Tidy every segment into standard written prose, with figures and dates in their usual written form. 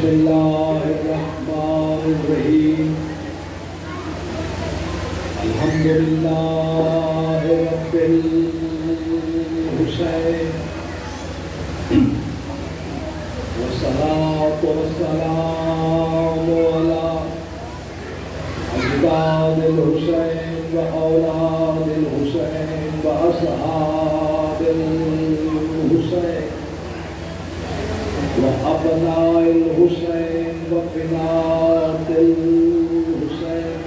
الله الرحمن الرحيم الحمد لله رب الحسين والصلاة والسلام على أجداد الحسين وأولاد الحسين وأصحاب الحسين وأبناء الحسين وبنات الحسين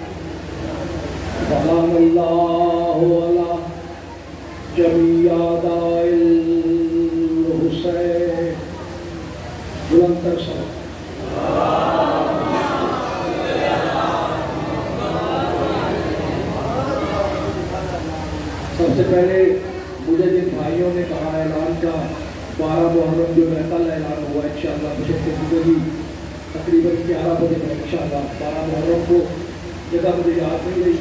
سلام الله على جميع أعداء الحسين بلند تر سلام. سب سے پہلے مجھے جن بھائیوں نے کہا اعلان کا 12 محرم جو ہے کل اعلان ہوا انشاءاللہ مجھے ہوگی تقریباً 11 بجے میں انشاءاللہ 12 محرم کو جگہ مجھے یاد نہیں رہی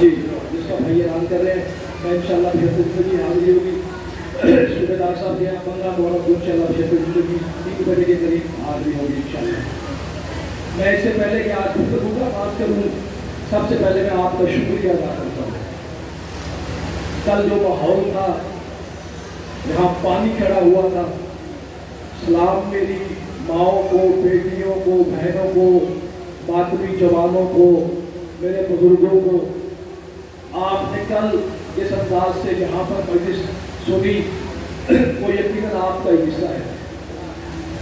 جی جس کا بھائی اعلان کر رہے ہیں میں انشاءاللہ پھر زندگی حاضری ہوگی صوبے دار صاحب کے یہاں 15 محرم کو انشاءاللہ پھر زندگی 3 بجے کے قریب حاضری ہوگی انشاءاللہ. میں اس سے پہلے کہ آج گفتگو کا آغاز کروں سب سے پہلے میں آپ کا شکریہ ادا کرتا ہوں. کل جو ماحول تھا یہاں پانی کھڑا ہوا تھا سلام میری ماؤں کو بیٹیوں کو بہنوں کو ماتمی جوانوں کو میرے بزرگوں کو آپ نے کل اس انداز سے یہاں پر مجلس سنی وہ یقیناً آپ کا حصہ ہے.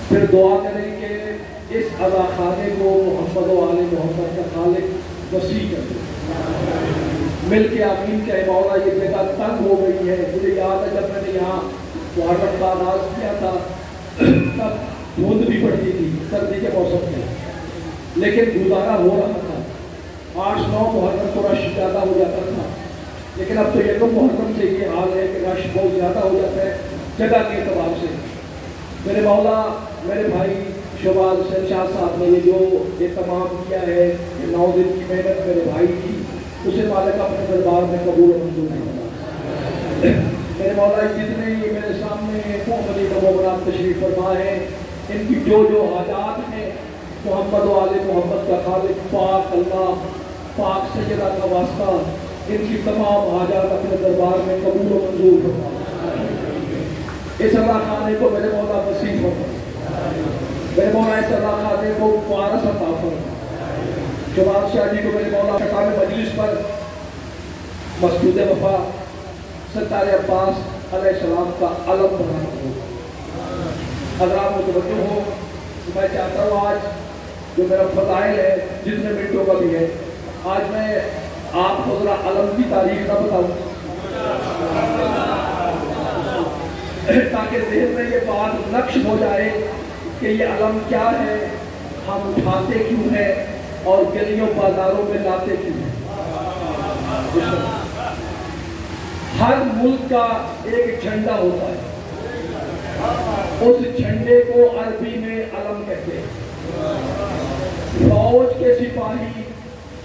پھر دعا کریں کہ اس اذاخانے کو محمد و آل محمد کا خالق وسیع کر دے. مل کے آمین کہ مولا یہ جگہ تنگ ہو گئی ہے. مجھے یاد ہے جب میں نے یہاں محرم کا آغاز کیا تھا تب دھند بھی پڑتی تھی سردی کے موسم میں لیکن گزارا ہو رہا تھا. 8-9 محرم کو رش زیادہ ہو جاتا تھا لیکن اب تو یکم محرم سے یہ حال ہے کہ رش بہت زیادہ ہو جاتا ہے جگہ کے اعتبار سے. میرے مولا میرے بھائی شہباز حسین شاہ صاحب نے یہ جو اہتمام کیا ہے یہ 9 دن کی محنت میرے بھائی کی اسے مالک اپنے دربار میں قبول و منظور نہیں ہوتا. میرے مولا جتنے یہ میرے سامنے محمدی نمومنات تشریف فرما ہے ان کی جو حاجات ہیں محمد و آل محمد کا خالق پاک اللہ پاک سیدہ کا واسطہ ان کی تمام حاجات اپنے دربار میں قبول و منظور فرما. اس اللہ خانے کو میرے مولا وسیع فرما. میرے مولا اس اللہ خانے کو وارث عطا فرما. شہباز شاہ جی کو میرے مولا خطاب مجلس پر مسجد وفا سرکار عباس علیہ السلام کا علم بنانا ہو. حضرات متوجہ ہو میں چاہتا ہوں آج جو میرا فضائل ہے جتنے منٹوں کا بھی ہے آج میں آپ کو ذرا علم کی تاریخ نہ بتاؤں تاکہ ذہن میں یہ بات نقش ہو جائے کہ یہ علم کیا ہے ہم اٹھاتے کیوں ہیں اور گلیوں بازاروں میں لاتے کیوں ہیں. ہر ملک کا ایک جھنڈا ہوتا ہے اس جھنڈے کو عربی میں علم کہتے ہیں. فوج کے سپاہی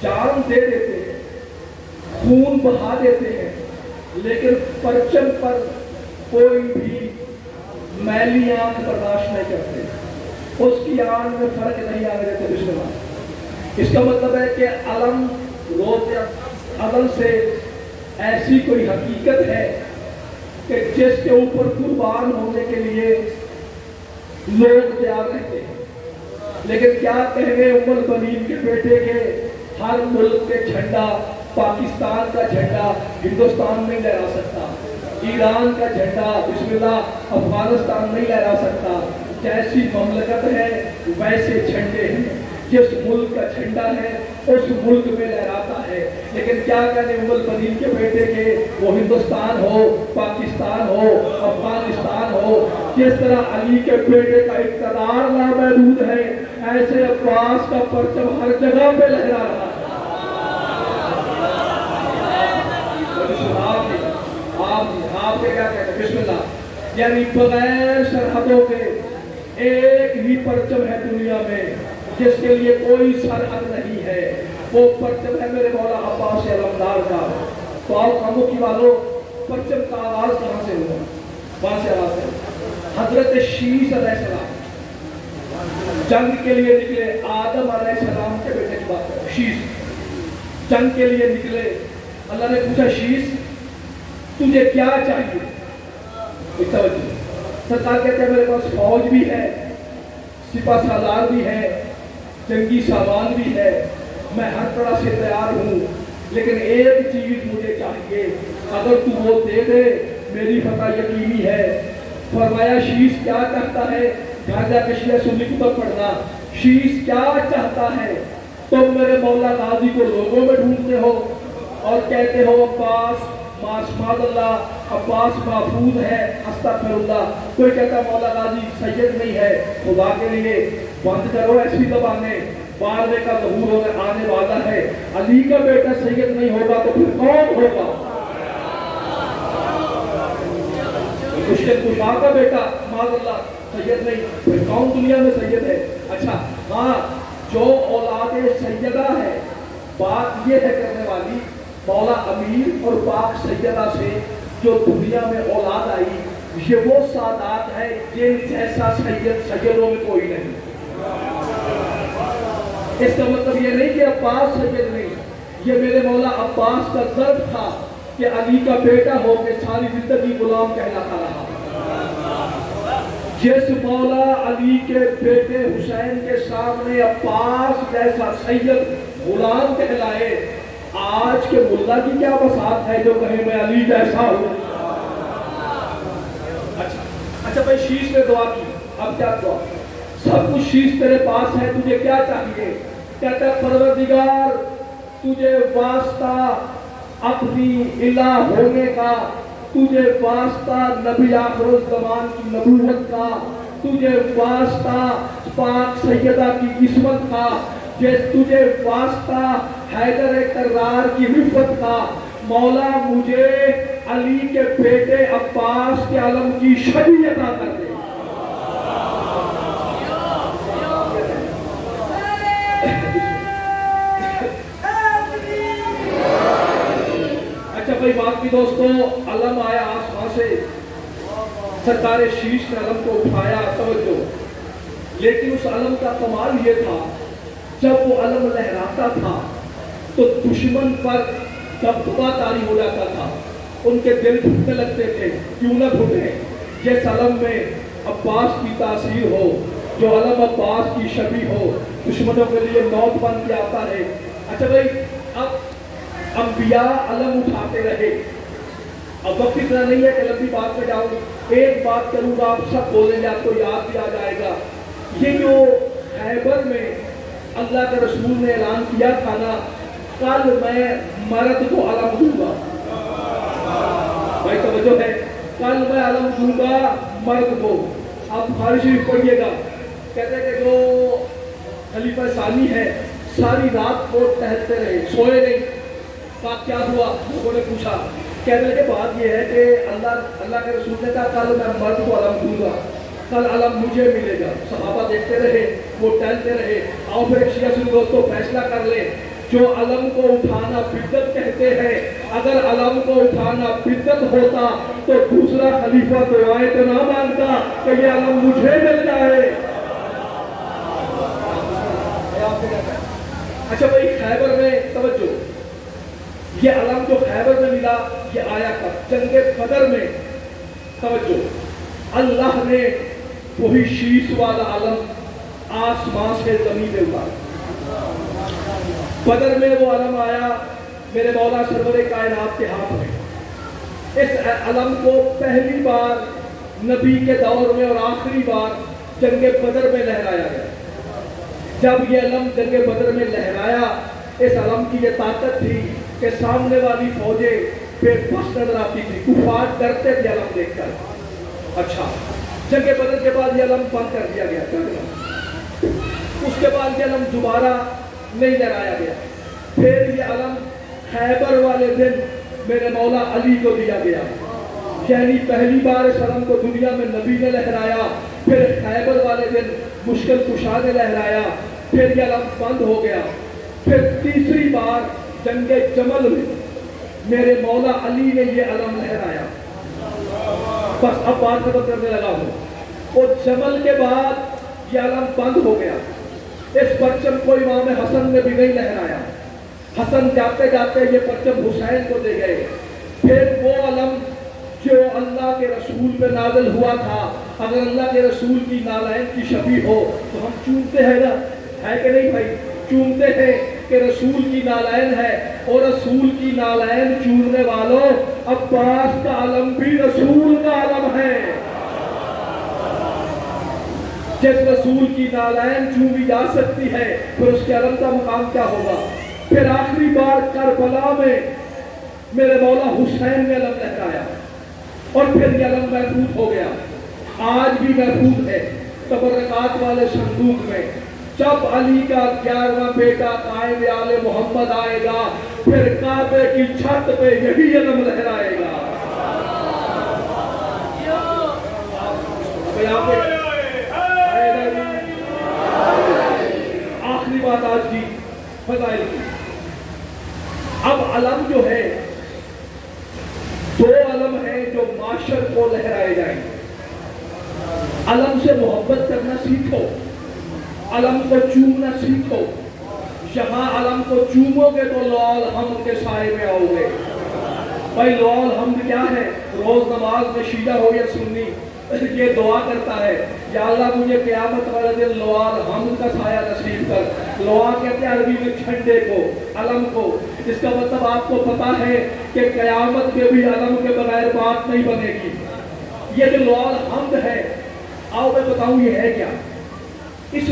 جان دے دیتے ہیں خون بہا دیتے ہیں لیکن پرچم پر کوئی بھی میلی آنکھ برداشت نہیں کرتے. اس کی آنکھ میں فرق نہیں آنے دیتے. بسم اللہ. اس کا مطلب ہے کہ علم روز عمل سے ایسی کوئی حقیقت ہے کہ جس کے اوپر قربان ہونے کے لیے لوگ تیار رہتے ہیں. لیکن کیا کہیں ام البنین کے بیٹے کے ہر ملک کے جھنڈا پاکستان کا جھنڈا ہندوستان میں لہرا سکتا ایران کا جھنڈا بسم اللہ افغانستان نہیں لہرا سکتا. جیسی مملکت ہے ویسے جھنڈے ہیں. جس ملک کا جھنڈا ہے اس ملک میں لہراتا ہے. لیکن کیا کہنے ام البنین کے بیٹے کے وہ ہندوستان ہو پاکستان ہو افغانستان ہو جس طرح علی کے بیٹے کا اقتدار لامحدود ہے ایسے عباس کا پرچم ہر جگہ پہ لہرا رہا ہے. آپ کے کیا کہتے ہیں بسم اللہ. یعنی بغیر سرحدوں کے ایک ہی پرچم ہے دنیا میں جس کے لیے کوئی سرحد نہیں ہے. وہ پرچم ہے میرے مولا عباس علمدار کا. تو آؤ خاموشی والوں پرچم کا آغاز کہاں سے ہوا؟ وہاں سے آغاز ہے. حضرت شیس علیہ السلام جنگ کے لیے نکلے. آدم علیہ السلام کے بیٹے کی بات کریں. شیس جنگ کے لیے نکلے. اللہ نے پوچھا شیس تجھے کیا چاہیے؟ سرکار کہتے ہیں میرے پاس فوج بھی ہے, سپہ سالار بھی ہے, جنگی سامان بھی ہے, میں ہر طرح سے تیار ہوں, لیکن ایک چیز مجھے چاہیے, اگر تو وہ دے دے میری فتح یقینی ہے. فرمایا شیس کیا چاہتا ہے؟ گھر جا کے شیعہ سنی کتب پڑھنا. شیس کیا چاہتا ہے؟ تم میرے مولا غازی کو لوگوں میں ڈھونڈتے ہو اور کہتے ہو عباس معصوم اللہ, عباس محفوظ ہے, استغفر اللہ. کوئی کہتا مولا غازی سید نہیں ہے. خدا کے لیے بند کرو ایسی زبانیں, بارے کا ظہور آنے والا ہے. علی کا بیٹا سید نہیں ہوگا تو پھر کون ہوگا؟ مشکل کشا کا بیٹا معاذ اللہ سید نہیں, پھر کون دنیا میں سید ہے؟ اچھا ہاں, جو اولاد سیدہ ہے, بات یہ ہے کرنے والی مولا امیر اور پاک سیدہ سے جو دنیا میں اولاد آئی, یہ وہ سادات ہے جن جیسا سیدوں میں کوئی نہیں. اس کا مطلب یہ نہیں کہ عباس سید نہیں, یہ میرے مولا عباس کا ظرف تھا کہ علی کا بیٹا ہو کے ساری زندگی غلام کہلاتا رہا. جس مولا علی کے بیٹے حسین کے سامنے عباس جیسا سید غلام کہلائے, آج کے ملا کی کیا بساط ہے جو کہیں میں علی جیسا ہوں. اچھا بھائی شیش نے دعا کی, اب کیا دعا؟ سب کچھ شیش تیرے پاس ہے, تجھے کیا چاہیے؟ کہتا ہے پروردگار تجھے واسطہ اپنی الہ ہونے کا, تجھے واسطہ نبی آخر الزمان کی نبوت کا, تجھے واسطہ پاک سیدہ کی عصمت کا, تجھے واسطہ حیدر کرار کی رفت کا. مولا مجھے علی کے بیٹے عباس کے علم کی شبیہ عطا کر دے. اچھا بھائی بات کی دوستو, علم آیا آسمان سے, سرکار شیش نے علم کو اٹھایا, توجہ, لیکن اس علم کا کمال یہ تھا جب وہ علم لہراتا تھا تو دشمن پر دبدبہ طاری ہو جاتا تھا, ان کے دل گھٹنے لگتے تھے, کیوں نہ گھٹے. جس علم میں عباس کی تاثیر ہو, جو علم عباس کی شبیہ ہو, دشمنوں کے لیے موت بن کے آتا ہے. اچھا بھائی اب انبیاء علم اٹھاتے رہے. اب وقت اتنا نہیں ہے کہ لمبی بات میں جاؤں, ایک بات کروں گا, آپ سب بولیں گے, آپ کو یاد بھی آ جائے گا. یہ جو خیبر میں اللہ کے رسول نے اعلان کیا تھا نا, کل میں مرد کو علم دوں گا. بھائی توجہ ہے, کل میں علم دوں گا مرد کو. آپ بخاری شریف پڑھیے گا, کہتے ہیں کہ جو خلیفہ ثانی ہے ساری رات کو ٹہلتے رہے, سوئے نہیں. بات کیا ہوا؟ لوگوں نے پوچھا. کہتے ہیں کہ بات یہ ہے کہ اللہ کے رسول نے کہا کل میں مرد کو علم دوں گا, کل علم مجھے ملے گا. صحابہ دیکھتے رہے, وہ ٹہلتے رہے. آؤ پھر ایک شیعہ سنی دوستو فیصلہ کر لیں, جو علم کو اٹھانا بدعت کہتے ہیں, اگر علم کو اٹھانا بدعت ہوتا تو دوسرا خلیفہ دعائیں تو نہ مانگتا کہ یہ علم مجھے مل جائے. اچھا بھائی خیبر میں توجہ, یہ علم جو خیبر میں ملا یہ آیا کب؟ جنگ بدر میں. توجہ, اللہ نے وہی شیش والا علم آسمان سے زمین میں اتارا. بدر میں وہ علم آیا میرے مولا سرور کائنات کے ہاتھ میں. اس علم کو پہلی بار نبی کے دور میں اور آخری بار جنگ بدر میں لہرایا گیا. جب یہ علم جنگ بدر میں لہرایا, اس علم کی یہ طاقت تھی کہ سامنے والی فوجیں بے بس نظر آتی تھی, کفار ڈرتے تھے علم دیکھ کر. اچھا جنگ بدر کے بعد یہ علم بند کر دیا گیا, اس کے بعد یہ علم دوبارہ نہیں لہرایا گیا. پھر یہ علم خیبر والے دن میرے مولا علی کو دیا گیا. یعنی پہلی بار اس علم کو دنیا میں نبی نے لہرایا, پھر خیبر والے دن مشکل کشا نے لہرایا, پھر یہ علم بند ہو گیا. پھر تیسری بار جنگ جمل میں میرے مولا علی نے یہ علم لہرایا. بس اب بات ختم کرنے لگا ہوں. وہ جمل کے بعد یہ علم بند ہو گیا. اس پرچم کو امام حسن نے بھی نہیں لہرایا. حسن جاتے جاتے یہ پرچم حسین کو دے گئے. پھر وہ علم جو اللہ کے رسول پہ نازل ہوا تھا، اگر اللہ کے رسول کی نالین کی شبیہ ہو تو ہم چومتے ہیں نا، ہے کہ نہیں بھائی؟ چومتے ہیں کہ رسول کی نالین ہے. اور رسول کی نالین چومنے والوں، عباس کا علم بھی رسول کا علم ہے. جس رسول کی نالین چومی جا سکتی ہے پھر اس کے علم کا مقام کیا ہوگا؟ پھر آخری بار کربلا میں میرے مولا حسین نے علم لہرایا اور پھر یہ علم محفوظ ہو گیا. آج بھی محفوظ ہے تبرکات والے صندوق میں. جب علی کا 11واں بیٹا قائم آل محمد آئے گا پھر کعبے کی چھت پہ یہی علم لہرائے گا. آخری بات آج کی فضائل کی. اب علم جو ہے، دو علم ہیں جو معاشر کو لہرائے جائیں. علم سے محبت کرنا سیکھو، علم کو چومنا سیکھو. یہاں علم کو چومو گے تو لعل حمد کے سائے میں آؤ گے. بھائی لعل حمد کیا ہے؟ روز نماز میں شیعہ ہو یا سنی یہ دعا کرتا ہے، یا اللہ مجھے قیامت والے دن لعل حمد کا سایہ نصیب کر. لعا کہتے ہیں عربی میں جھنڈے کو، علم کو. اس کا مطلب آپ کو پتا ہے کہ قیامت میں بھی علم کے بغیر بات نہیں بنے گی. یہ جو لعل حمد ہے، آؤ میں بتاؤں یہ ہے کیا. اس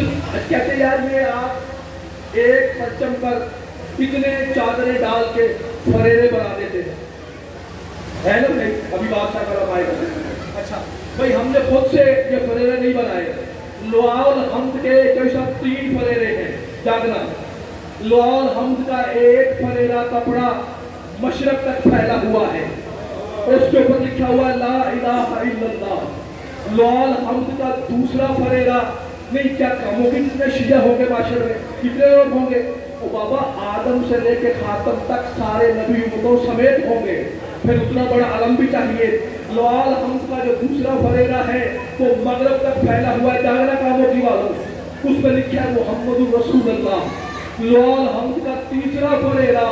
کہتے ہیں یار یہ آپ ایک پرچم پر اتنے چادریں ڈال کے فریرے بنا دیتے ہیں، ہے نا بھائی؟ ابھی بادشاہ کرم آئے گا. اچھا بھائی ہم نے خود سے یہ فریرے نہیں بنائے. لعل حمد کے جیسا 3 فریرے ہیں. جاگنا، لعل حمد کا ایک فریرہ کپڑا مشرق تک پھیلا ہوا ہے، اس کے اوپر لکھا ہوا ہے لا الہ الا اللہ. لعل حمد کا دوسرا فریرہ نہیں، کیا کم ہوگی جتنے شیعہ ہوں گے معاشر میں؟ کتنے لوگ ہوں گے؟ وہ بابا آدم سے لے کے خاتم تک سارے نبی امتوں سمیت ہوں گے. پھر اتنا بڑا علم بھی چاہیے. لعل حمد کا جو دوسرا فریرہ ہے وہ مغرب تک پھیلا ہوا ہے. جاگنا کاموٹی والوں، اس میں لکھا ہے محمد الرسول اللہ. لعل حمد کا تیسرا فریرہ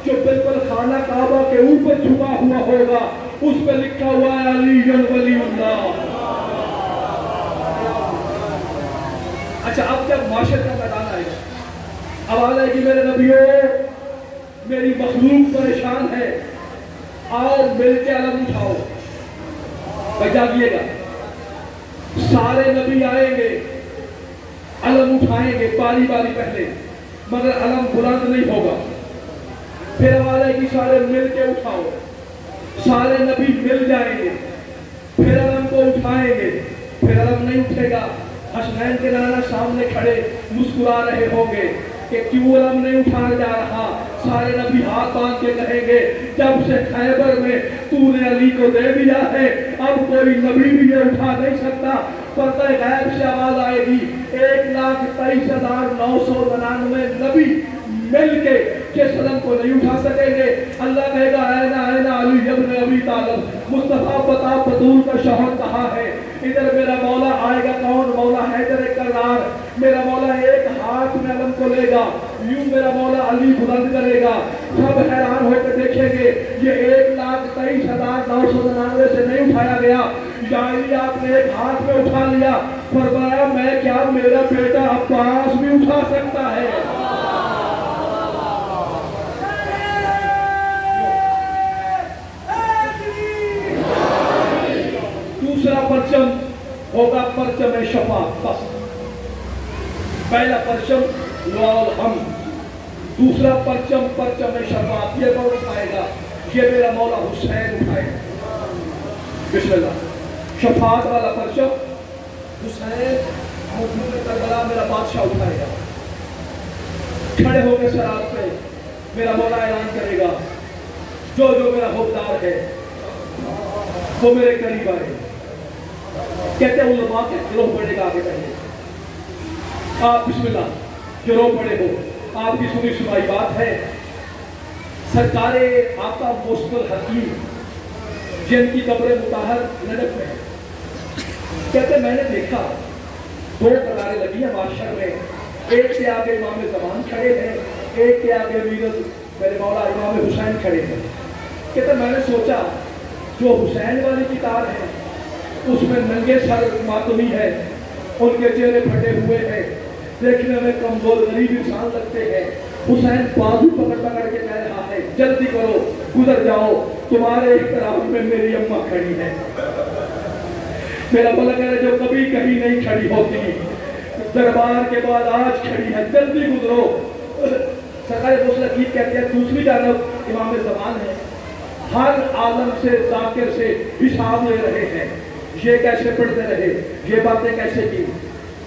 جو بالکل خانہ کعبہ کے اوپر جھکا ہوا ہوگا، اس میں لکھا ہوا ہے علی ولی اللہ. اچھا اب جب معاشر کا میدان آئے گا، اب آ جائے گی میرے نبیوں میری مخلوق پریشان ہے، آؤ مل کے علم اٹھاؤ. بجا دیے گا، سارے نبی آئیں گے علم اٹھائیں گے باری باری پہلے، مگر علم بلند نہیں ہوگا. پھر آ جائے گی سارے مل کے اٹھاؤ. سارے نبی مل جائیں گے، پھر علم کو اٹھائیں گے. پھر علم نہیں اٹھے گا. حسنین کے نانا سامنے کھڑے مسکرا رہے ہوں گے کہ کیوں علم نہیں اٹھایا جا رہا. سارے نبی ہاتھ باندھ کے کہیں گے جب سے خیبر میں تو نے علی کو دے دیا ہے اب کوئی نبی بھی یہ اٹھا نہیں سکتا. پردہ غیب سے آواز آئے گی 1,23,999 نبی مل کے جس علم کو نہیں اٹھا سکیں گے. اللہ کہے گا اے علی ابن ابی طالب، مصطفیٰ بتا بطول کا شوہر کہاں ہے؟ ادھر میرا مولا آئے گا. کون؟ مولا حیدر کرار. میرا مولا ایک ہاتھ میں علم کو لے گا، یوں میرا مولا علی بلند کرے گا. سب حیران ہو کے دیکھیں گے یہ 1,23,999 سے نہیں اٹھایا گیا، یعنی آپ نے ایک ہاتھ میں اٹھا لیا. فرمایا میں کیا میرا بیٹا عباس بھی اٹھا سکتا ہے. دوسرا پرچم ہوگا پرچم شفاعت. بس پہلا پرچم لعل حمد، دوسرا پرچم پرچم شفاعت. یہ کون اٹھائے گا؟ یہ میرا مولا حسین اٹھائے گا. بسم اللہ. شفاعت والا پرچم حسین مظلوم کربلا میرا بادشاہ اٹھائے گا. کھڑے ہو کے سرات پہ میرا مولا اعلان کرے گا جو میرا حکمدار ہے وہ میرے قریب آئے. کہتے ہیں علماء کے گروہ پڑھے گا. آگے پہلے آپ بسم اللہ گروہ پڑھے ہو. آپ کی سنی سنائی بات ہے سرکار آقا مستل حکیم جن کی قبر مطہر نجف میں کہتے میں نے دیکھا دو قطاریں لگی ہیں معاشر میں، ایک کے آگے امام زمان کھڑے ہیں، ایک کے آگے میرے مولا امام حسین کھڑے ہیں۔ کہتے میں نے سوچا جو حسین والی قطار ہے اس میں ننگے سر ماتمی ہے، ان کے چہرے پھٹے ہوئے ہیں، دیکھنے میں کمزور غریب انسان لگتے ہیں۔ حسین بازو پکڑ پکڑ کے کہہ رہا ہے جلدی کرو گزر جاؤ، تمہارے احترام میں میری اماں کھڑی ہے۔ میرا مولا کہہ رہے جو کبھی کہیں نہیں کھڑی ہوتی دربار کے بعد آج کھڑی ہے، جلدی گزرو۔ سرکار غوث الحکیم کہتے ہیں دوسری جانب امام زمان ہے، ہر عالم سے ذاکر سے حساب لے رہے ہیں، یہ کیسے پڑھتے رہے، یہ باتیں کیسے کی۔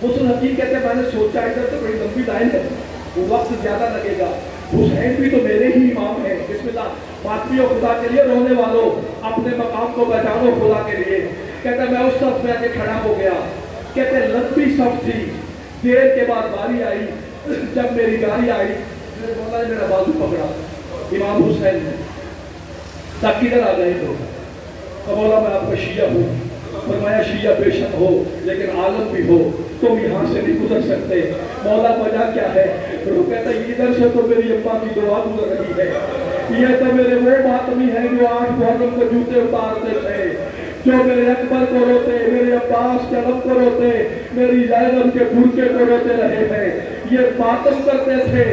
غوث الحکیم کہتے ہیں میں نے سوچا ادھر تو بڑی لمبی لائن ہے، وقت زیادہ لگے گا، حسین بھی تو میرے ہی امام ہیں، بسم اللہ ماتمیوں خدا کے لیے، رونے والوں اپنے مقام کو بچانو خدا کے لیے۔ کہتے ہیں میں اس صف میں آ کے کھڑا ہو گیا، کہتے ہیں لمبی صف تھی، دیر کے بعد باری آئی، جب میری باری آئی میرے مولا نے میرا بازو پکڑا، امام حسین نے تک کدھر آ گئے تو مولا میں آپ کا شیعہ ہوں، فرمایا شیعہ بے شک ہو لیکن عالم بھی ہو، تم یہاں سے نہیں گزر سکتے۔ مولا وجہ کیا ہے؟ وہ کہتا ہے ادھر سے تو میری اماں کی دعا گزر رہی ہے، یہ تو میرے وہ ماتمی ہیں جو 8 محرم کو جوتے اتارتے تھے، جو میرے اکبر کو روتے، میرے عباس کے علم کو روتے، میری زینب کے برقعے کو روتے رہے ہیں، یہ ماتم کرتے تھے،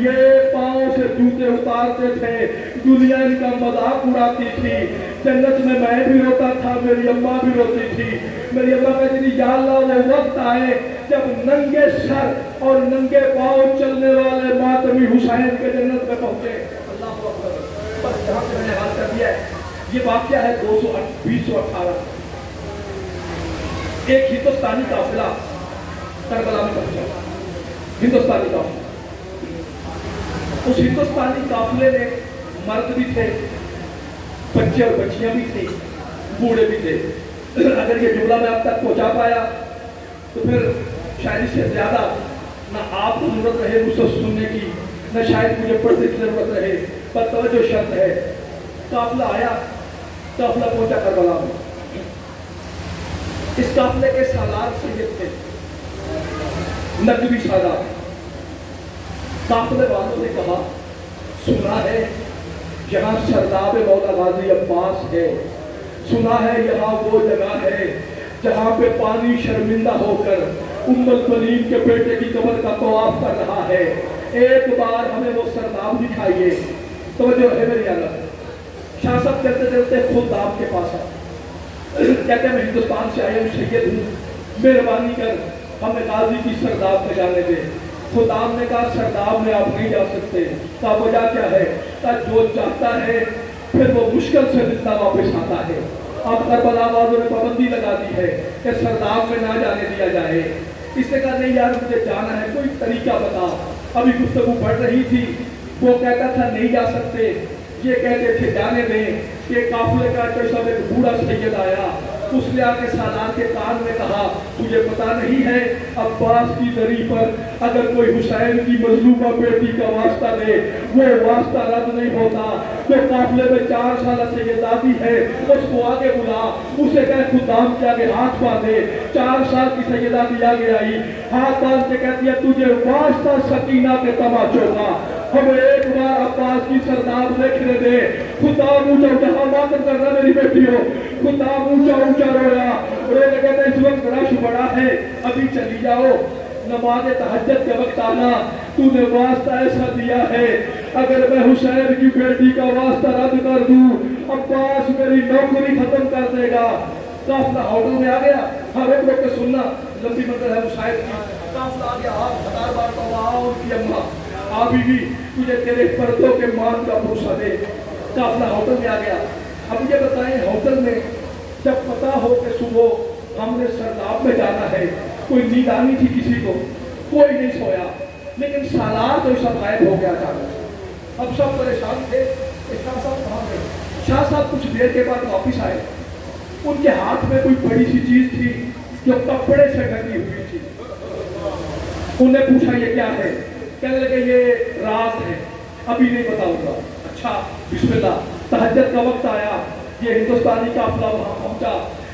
یہ پاؤں سے جوتے اتارتے تھے، دنیا ان کا مذاق اڑاتی تھی، جنت میں بھی روتا تھا، میری اماں بھی روتی تھی۔ میری اماں کہتی تھی یا اللہ وہ وقت آئے جب ننگے سر اور ننگے پاؤں چلنے والے ماتمی حسین کے جنت میں پہنچے۔ اللہ اکبر، بس یہاں سے میں نے حال کر دیا ہے۔ یہ واقعہ ہے 2018 ایک ہندوستانی قافلہ کربلا میں پہنچا، ہندوستانی قافلہ، اس ہندوستانی قافلے میں مرد بھی تھے، بچے اور بچیاں بھی تھیں، بوڑھے بھی تھے۔ اگر یہ جملہ میں اب تک پہنچا پایا تو پھر شاید اس سے زیادہ نہ آپ کو ضرورت رہے مجھ سے سننے کی، نہ شاید مجھے پڑھنے کی ضرورت رہے، پر توجہ شرط ہے۔ قافلہ آیا، قافلہ پہنچا کربلا میں۔ اس قافلے کے سالار سید تھے، نقوی سالار۔ قافلے والوں نے کہا سنا ہے یہاں سرداب مولا غازی عباس ہے، سنا ہے یہاں وہ جگہ ہے جہاں پہ پانی شرمندہ ہو کر ام البنین کے بیٹے کی قبر کا طواف کر رہا ہے، ایک بار ہمیں وہ سرداب دکھائیے۔ توجہ ہے میری عالم، شاہ صاحب چلتے چلتے خود آپ کے پاس آئے، کہتے ہیں میں ہندوستان سے آیا ہوں، سید ہوں، مہربانی کر ہمیں غازی کی سرداب میں جانے دے۔ خدا نے کہا سرداب میں آپ نہیں جا سکتے۔ کہا وجہ کیا ہے؟ کہا جو چاہتا ہے پھر وہ مشکل سے زندہ واپس آتا ہے۔ اب کربلا والوں نے پابندی لگا دی ہے کہ سرداب میں نہ جانے دیا جائے۔ اس نے کہا نہیں یار مجھے جانا ہے، کوئی طریقہ بتا۔ ابھی گفتگو بڑھ رہی تھی، وہ کہتا تھا نہیں جا سکتے، یہ کہتے تھے جانے دیں۔ کہ قافلے کا سب ایک بوڑھا سید آیا، اس نے آ کے سالار کے کان میں کہا تجھے پتا نہیں ہے عباس کی دری پر اگر کوئی حسین کی مظلومہ بیٹی کا واسطہ دے وہ واسطہ رد نہیں ہوتا۔ جو قافلے میں 4 سالہ سیدادی ہے اس کو آگے بلا، اسے کہے خدام کے آگے ہاتھ باندھے۔ 4 سال کی سیدادی آگے آئی، ہاتھ باندھ کے کہتی ہے تجھے واسطہ سکینہ کے تماچوں کا، ہمیں ایک بار عباس کی سرداب دیکھنے دے۔ خدام اونچا جہاں ماتم کر رہا میری بیٹی ہو، خدام اونچا اونچا رویا، رونے کہتے ہیں اس وقت رش بڑا ہے ابھی چلی جاؤ، نماز تہجد کے وقت آنا، تو نے واسطہ ایسا دیا ہے اگر میں حسین کی بیٹی کا واسطہ رد کر دوں عباس میری نوکری ختم کر دے گا۔ قافلہ ہوٹل میں آ گیا، ہر ایک لوگ کے سننا لمبی منزل ہے مشاہد کی۔ قافلہ آ گیا، آپ 1000 بار کہا آؤ ان کی اماں آ بی بی تجھے تیرے پردوں کے مان کا بھروسہ دے۔ قافلہ ہوٹل میں آ گیا۔ اب یہ بتائیں ہوٹل میں جب پتا ہو کہ صبح ہم نے سرداب میں جانا ہے، کوئی نیند آنی تھی کسی کو؟ کوئی نہیں سویا، لیکن سالار تو سب غائب ہو گیا تھا۔ اب سب پریشان تھے کہ شاہ صاحب کہاں گئے؟ شاہ صاحب کچھ دیر کے بعد واپس آئے، ان کے ہاتھ میں کوئی بڑی سی چیز تھی جو کپڑے سے ڈھکی ہوئی تھی۔ انہیں پوچھا یہ کیا ہے؟ کہنے لگے یہ راز ہے، ابھی نہیں بتاؤں گا۔ اچھا بسم اللہ، تہجد کا وقت آیا، یہ ہندوستانی قافلہ وہاں پہنچا،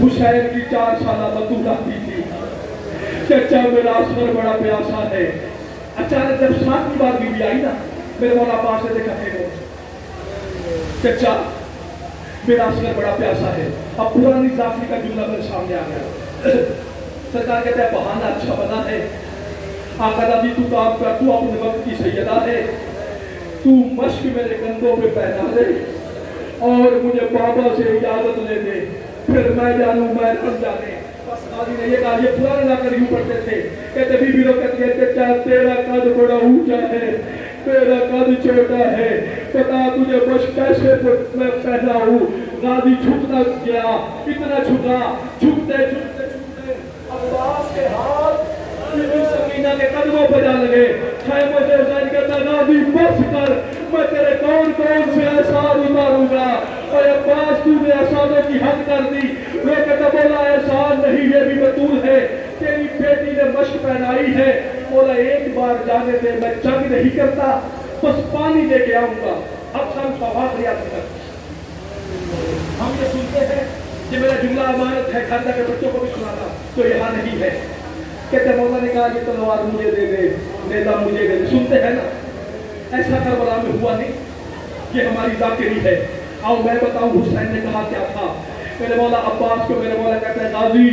حسین کی 4 سالہ بطول آتی تھی، چچا میرا اصغر بڑا پیاسا ہے. اچانک جب 7ویں بار بی بی آئی نا، میرے مولا عباس نے دیکھا کہ چچا میرا اصغر بڑا پیاسا ہے. اب پرانی ضعفی کا جملہ میرے سامنے آ گیا. سرکار کہتا ہے بہانہ اچھا بنا ہے. آقا دادی تو کام کر، تو اپنے وقت کی سیدہ ہے، تو مشک میرے کندھوں پہ پہنا دے اور مجھے بابا سے اجازت لے دے، پھر میں جانوں میں نہ جانے. بس قاضی نے یہ کہا، یہ پرانے لا کر یوں پڑھتے تھے. کہتے بی بی لوگ کہتے ہیں چچا تیرا قد بڑا اونچا ہے، تیرا قد چھوٹا ہے، پتا تجھے مشک کیسے میں پہنا ہوں. قاضی جھکنا گیا، اتنا جھکا، جھکتے جھکتے جھکتے عباس کے ہاتھ بی بی سکینہ کے قدموں پہ جا لگے. خیمہ سے حسین کہتا غازی بس کر، میں تیرے کون سے احسان اتاروں گا. اور عباس تو نے احسانوں کی حد کر دی. وہ کہتا بولا احسان نہیں، یہ بھی بطول ہے، تیری بیٹی نے مشک پہنائی ہے. بولا ایک بار جانے دے، میں جنگ نہیں کرتا، بس پانی دے کے آؤں گا. اب ہم سوال ریاض کر، ہم یہ سنتے ہیں کہ میرا جملہ امانت ہے، گھر جا کے بچوں کو بھی سنانا، تو یہاں نہیں ہے. کہتے مولا نے کہا یہ تلوار مجھے دے دے، نیزہ مجھے دے دے. سنتے ہیں نا، ایسا کربلا میں ہوا نہیں. یہ ہماری ذاکری ہے. آؤ میں بتاؤں حسین نے کہا کیا تھا. میرے مولا عباس کو میرے مولا کہتے ہیں غازی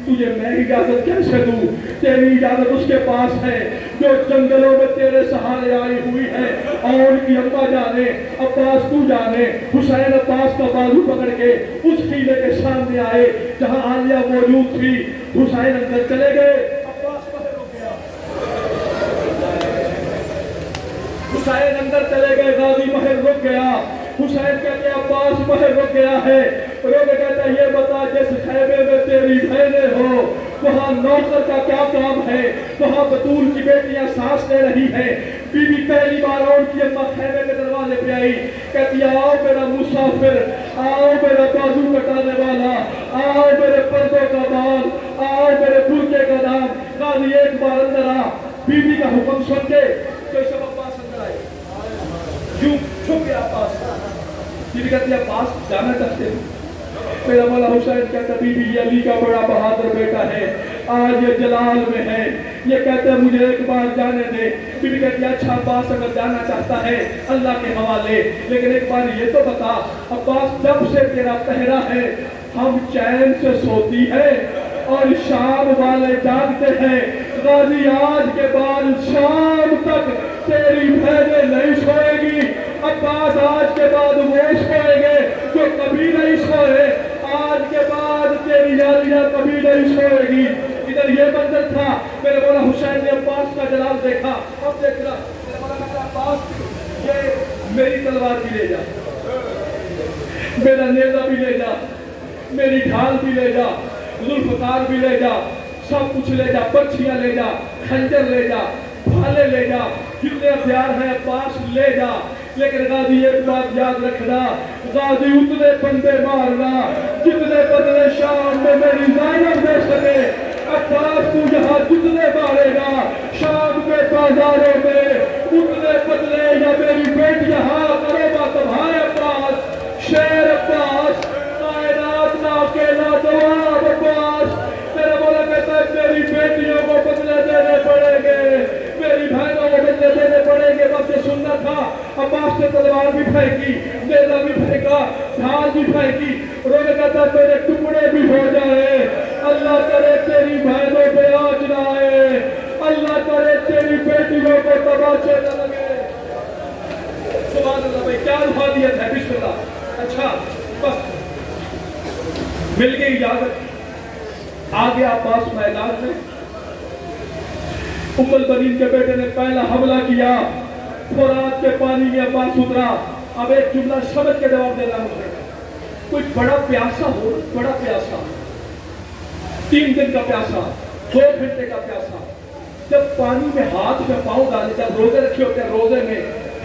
تجھے میں اجازت کیسے دوں؟ تیری اجازت اس کے پاس ہے جو جنگلوں میں تیرے سہارے آئی ہوئی ہے. اور ان کی اماں جانے، عباس تو جانے. حسین عباس کا بازو پکڑ کے اس قلعے کے سامنے آئے جہاں عالیہ موجود تھی. حسین اندر چلے گئے، عباس باہر رک گیا. حسین اندر چلے گئے، غازی باہر رک گیا. حسین کہتے ہیں عباس باہر رک گیا ہے. روگ کہتا ہے یہ بتا جس خیمے میں تیری بہنیں ہو وہاں نوکر کا کیا کام ہے؟ وہاں بطول کی بیٹیاں سانس لے رہی ہیں. بی بی پہلی بار اور کی اماں خیمے کے دروازے پہ آئی، کہتی آؤ میرا مسافر، آؤ میرا بازو کٹانے والا، آؤ میرے پردوں کا بال، آؤ میرے برقعے کا نام. غازی ایک بار اندر آ. بی بی کا حکم سن کے تو سب عباس اندر آئے. یوں چھپ گیا عباس. بی بی کہتی ہے عباس جانا چاہتے ہیں؟ میرا مولا حسین کہتا بی بی یہ علی کا بڑا بہادر بیٹا ہے، آج یہ جلال میں ہے، یہ کہتے ہیں مجھے ایک بار جانے دے. بی بی کہتی ہے اچھا عباس اگر جانا چاہتا ہے اللہ کے حوالے، لیکن ایک بار یہ تو بتا عباس جب سے تیرا پہرا ہے ہم چین سے سوتی ہے اور شام والے جاگتے ہیں. غازی آج کے بعد شام تک تیری بہنیں نہیں سوئے گی. عباس آج کے بعد وہ سوئیں گے جو کبھی نہیں سوئے. آج کے بعد تیری عالیہ کبھی نہیں سوئے گی. ادھر یہ منظر تھا. میرے مولا حسین نے عباس کا جلال دیکھا. اب دیکھ رہا میرے مولا کہتا عباس یہ میری تلوار بھی لے جا، میرا نیزہ بھی لے جا، میری ڈھال بھی لے جا، ذوالفقار بھی لے جا، سب کچھ لے جا، پرچیاں لے جا، خنجر لے جا، بھالے لے جا، جتنے ہتھیار ہیں عباس لے جا. لیکن غازی ایک بات یاد رکھنا، غازی اتنے بندے مارنا جتنے بدلے شام میں میری زینب دے سکے. عباس تو یہاں جتنے مارے گا شام کے بازاروں میں اتنے بدلے یا میری بیٹی یہاں کرے گا تمہارے. عباس شیر عباس کائنات کا اکیلا جواب عباس. میرا مولا کہتا ہے میری بیٹیوں کو بدلے دینے پڑیں گے، میری بہنوں کو بدلے دینے پڑیں گے. بس یہ سننا تھا. عباس نے تلوار بھی پھینکی، نیزہ بھی پھینکا، ڈھال بھی پھینکی. رونے کہتا ہے میرے ٹکڑے بھی ہو جائے، اللہ کرے تیری بہنوں پہ آج نہ آئے، اللہ کرے تیری بیٹیوں کو تماچے نہ لگے. سبحان اللہ بھائی کیا روحانیت ہے. بسم اللہ. اچھا بس مل گئی اجازت. آ گیا عباس میدان میں. ام البنین کے بیٹے نے پہلا حملہ کیا. فرات کے پانی میں عباس اترا. اب ایک جملہ سمجھ کے جواب دینا مجھے. کوئی بڑا پیاسا ہو، بڑا پیاسا، 3 دن کا پیاسا، 2 گھنٹے کا پیاسا، جب پانی میں ہاتھ میں پاؤں ڈالے، جب روزے رکھے ہوتے ہیں روزے میں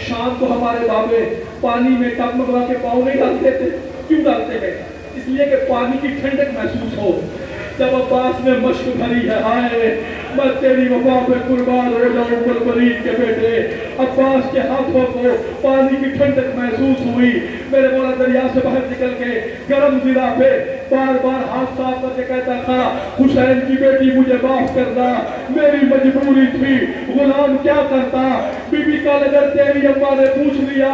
شام کو ہمارے بابے پانی میں ٹپ منگوا کے پاؤں نہیں ڈالتے تھے. کیوں ڈالتے ہیں؟ اس لیے کہ پانی کی ٹھنڈک محسوس ہو. جب عباس نے مشق بھری ہے، ہائے میں تیری وفا پہ قربان ہو جاؤں ام البنین کے بیٹے. عباس کے ہاتھوں کو پانی کی ٹھنڈک محسوس ہوئی. میرے مولا دریا سے باہر نکل کے گرم زرہ پہ بار بار ہاتھ صاف کر کے کہتا تھا حسین کی بیٹی مجھے معاف کرنا، میری مجبوری تھی، غلام کیا کرتا۔ بی بی کا نظر تیری اماں نے پوچھ لیا،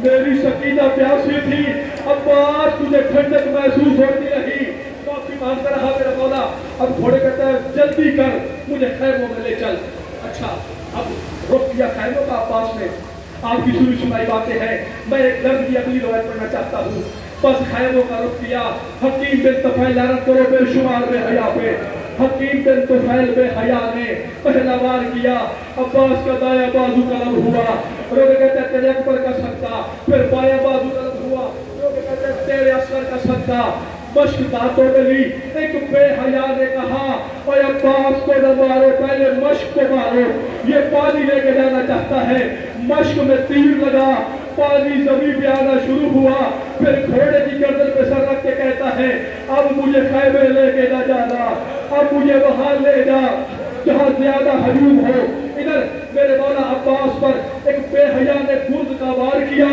میری سکینہ پیاسی تھی، عباس تجھے ٹھنڈک محسوس ہوتی رہی، معافی مانگتا رہا میرا مولا۔ اب گھوڑے کہتا ہے جلدی کر مجھے خیموں میں لے چل۔ اچھا اب رخ کیا خیموں کا عباس نے، آپ کی سنی سنائی باتیں ہیں، میں ایک درد کی اگلی روایت پڑھنا چاہتا ہوں۔ بس خیموں کا رخ کیا، حکیم بن طفیل لعنت کرو بے شمار بے حیا پہ، حکیم بن طفیل بے حیا نے پہلا وار کیا، عباس کا دایاں بازو قلم ہوا، روکے کہتے ہیں تیرے اکبر کا صدقہ، پھر بایاں بازو قلم ہوا، روکے کہتے ہیں تیرے اصغر کا صدقہ، مشک دانتوں میں لی۔ ایک بے حیا نے کہا اے عباس کو نہ مارو، پہلے مشک کو مارو، یہ پانی لے کے جانا چاہتا ہے۔ مشک میں تیر لگا، پانی زمین پہ آنا شروع ہوا، پھر گھوڑے کی گردن پہ سر رکھ کے کہتا ہے اب مجھے خیمے لے کے نہ جانا، اب مجھے وہاں لے جا جہاں زیادہ ہجوم ہو۔ ادھر میرے مولا عباس پر ایک بے حیا نے گرد کا وار کیا،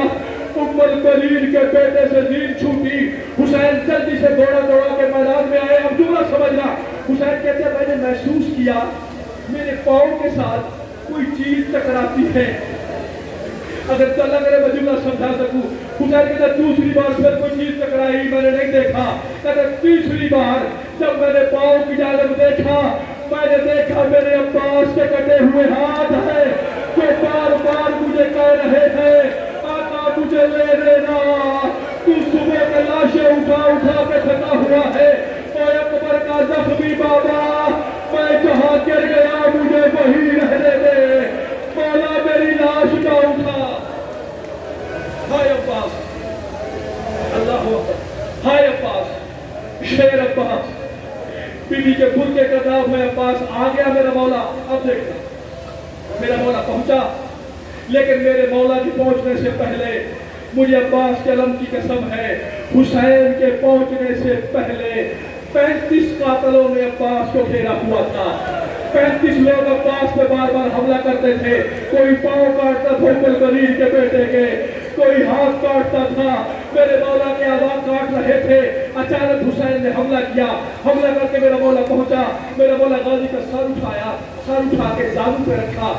ام البنین کے بیٹے سے دین چھوٹی۔ حسین جلدی سے دوڑا کے میدان میں آئے۔ اب جملہ سمجھنا، حسین کہتے ہیں میں نے محسوس کیا میرے پاؤں کے ساتھ کوئی چیز ٹکراتی ہے، اگر اللہ کرے میں جملہ سمجھا سکوں۔ حسین کہتا ہے دوسری بار پھر کوئی چیز ٹکرائی میں نے نہیں دیکھا، کہتا تیسری بار جب میں نے پاؤں کی جانب دیکھا، میں نے دیکھا میرے عباس کے کٹے ہوئے ہاتھ ہیں جو بار بار مجھے کہہ رہے ہیں آقا مجھے لے لینا، تو صبح کے لاشیں اٹھا کے تھکا ہوا ہے، اے اکبر کا زخمی بابا میں جہاں گر گیا مجھے وہی رہنے دے، مولا میری لاش نہ اٹھا۔ ہائے عباس، اللہ اکبر، ہائے عباس، شیر عباس، بی بی کے برقعے کا نام میں عباس آ گیا میرا مولا۔ اب دیکھنا میرا مولا پہنچا، لیکن میرے مولا کی پہنچنے سے پہلے مجھے عباس کے علم کی قسم ہے حسین کے پہنچنے سے پہلے 35 قاتلوں نے عباس کو گھیرا ہوا تھا۔ 35 لوگ عباس پہ بار بار حملہ کرتے تھے، کوئی پاؤں کاٹتا تھا ام البنین کے بیٹے کے، کوئی ہاتھ کاٹتا تھا، میرے مولا کے آزاد کاٹ رہے تھے۔ اچانک حسین نے حملہ کیا، حملہ کر کے میرا مولا پہنچا، میرا مولا غازی کا سر اٹھایا، سر اٹھا کے زانو پہ رکھا،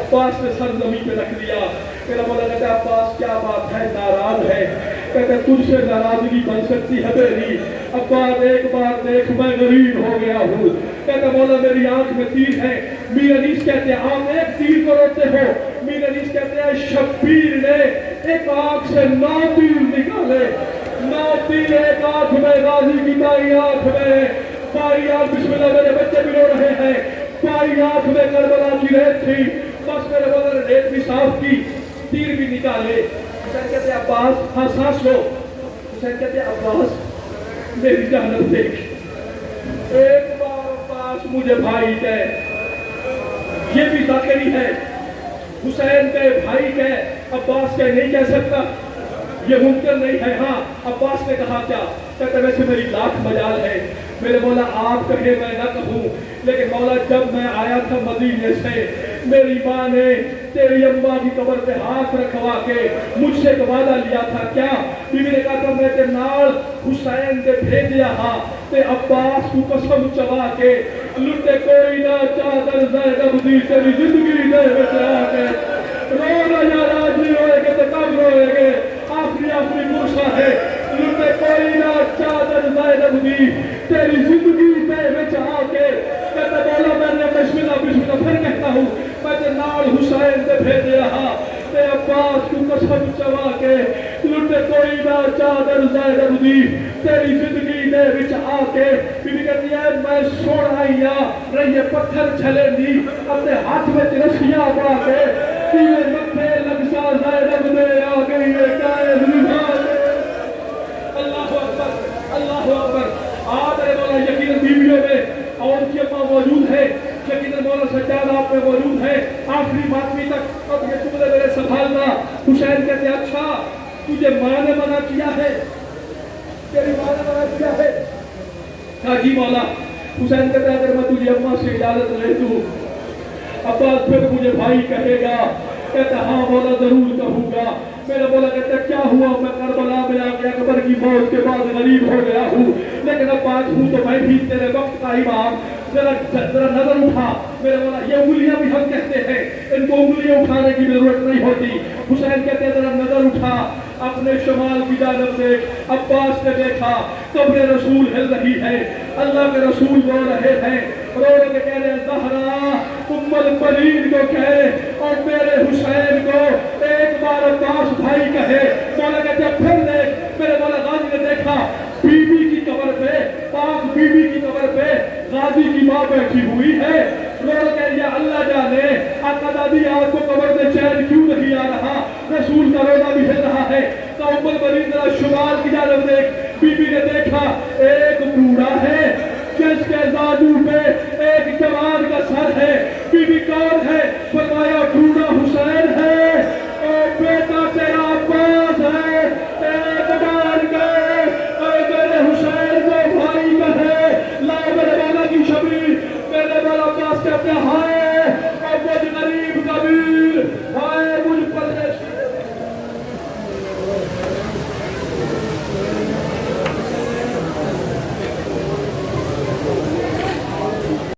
عباس نے سر زمین پہ رکھ دیا۔ میرا مولا کہتا ہے عباس کیا بات ہے، ناراض ہے؟ کہتا ہے تجھ سے ناراضگی بن سکتی ہے میری؟ عباس ایک بار دیکھ میں غریب ہو گیا ہوں۔ کہتا ہے مولا میری آنکھ میں تیر ہے۔ میر انیس کہتے ہیں آپ ایک تیر کو روتے ہو، میر انیس کہتے ہیں شبیر نے ایک آنکھ سے 9 تیر نکالے، 9 تیر ایک آنکھ میں، غازی کی بائیں آنکھ میں، بائیں آنکھ، بسم اللہ میرے بچے بھی رو رہے ہیں، بائیں آنکھ میں کربلا کی ریت تھی، بس میرے مولا نے ریت بھی صاف کی، تیر بھی نکالے۔ حسین کہتے ہیں عباس ہاں سانس لو، حسین کہتے ہیں عباس میری جانب دیکھ۔ ایک بار عباس مجھے بھائی کہے، یہ بھی ذاکری ہے، حسین کے بھائی کہے، عباس کہے نہیں کہہ سکتا، یہ ممکن نہیں ہے۔ ہاں عباس نے کہا کیا؟ کہتا ہے ویسے میری لاکھ مجال ہے، میرے مولا آپ کہے میں نہ کہوں، لیکن مولا جب میں آیا تھا مدینے سے میری ماں نے تیری اماں کی قبر پہ ہاتھ رکھوا کے مجھ سے ایک وعدہ لیا تھا، کیا؟ بیوی نے کہا تھا میں تے نال حسین دے بھیجیا ہاں تے عباس کو قسم چوا کے لٹے کوئی نہ چادر زینب دی تیری زندگی دے وچ آ کے رونا یا راضی ہوئے گے تے کب روئے گے، آخری موسیٰ ہے، لٹے کوئی نہ چادر زینب دی تیری زندگی دے وچ آ کے، کہتا مولا میں نے بسم اللہ پھر کہتا ہوں میں تے نال حسین دے بھیجیا ہاں تے عباس کو قسم چوا کے لٹے کوئی نہ چادر زینب دی تیری زندگی دے وچ آ کے۔ بیوی کہتی ہے میں سونا ہیا رہیے پتھر چھلے دی اپنے ہاتھ میں رسیاں پڑا کے تیرے مکھے لگسا زینب دے آ گئی ہے قائد نبھا کے۔ اللہ اکبر، اللہ اکبر۔ میرے مولا یقیناً بیویوں میں اور کی اماں موجود ہے، یقیناً مولا سجاد آپ میں موجود ہے، آخری ماتمی تک اب یہ جملے میرے سنبھالنا۔ حسین کہتے ہیں اچھا تجھے ماں نے منع کیا ہے، تیری ماں نے منع کیا ہے؟ کہا جی مولا۔ حسین کہتے ہیں اگر میں تجھے اماں سے اجازت لے دوں عباس پھر مجھے بھائی کہے گا؟ کہتا ہاں مولا ضرور کہوں گا۔ میرا مولا کہتا کیا ہوا؟ میں کربلا میں آ کے اکبر کی موت کے بعد غریب ہو گیا ہوں، لیکن اب بات ہوں تو میں بھی تیرے وقت کا امام. ذرا نظر اٹھا میرے مولا. یہ انگلیاں بھی ہم کہتے ہیں, ان کو انگلیاں اٹھانے کی ضرورت نہیں ہوتی. حسین کہتے ہیں ذرا نظر اٹھا, اپنے شمال کی جانب سے عباس نے دیکھا قبر رسول ہل رہی ہے, اللہ کے رسول رو رہے ہیں, رو کے کہہ رہے ہیں زہرا ام البنین کو کہے اور میرے حسین کو ایک بار عباس بھائی کہے. مولا کہتے ہیں پھر دیکھ. میرے مولا غازی نے دیکھا بی بی کی قبر پہ, پاک بی بی کی قبر پہ غازی کی ماں بیٹھی ہوئی ہے. رو کے یا اللہ جانے آقا دادی آپ کو قبر میں چین کیوں نہیں آ رہا, رسول کا روزہ بھی ہل رہا ہے. تو ام البنین ذرا شمال کی جانب دیکھ. بی بی نے دیکھا ایک بوڑھا ہے جس کے بازو پہ ایک جوان کا سر ہے. بی بی کون ہے؟ فرمایا بوڑھا حسین ہے. اور بیٹا تیرا عباس ہے. ایک بار گئے اور میرے حسین کو بھائی کہے لا میرے مولا کی شبیر. میرے مولا عباس کہتے ہیں ہائے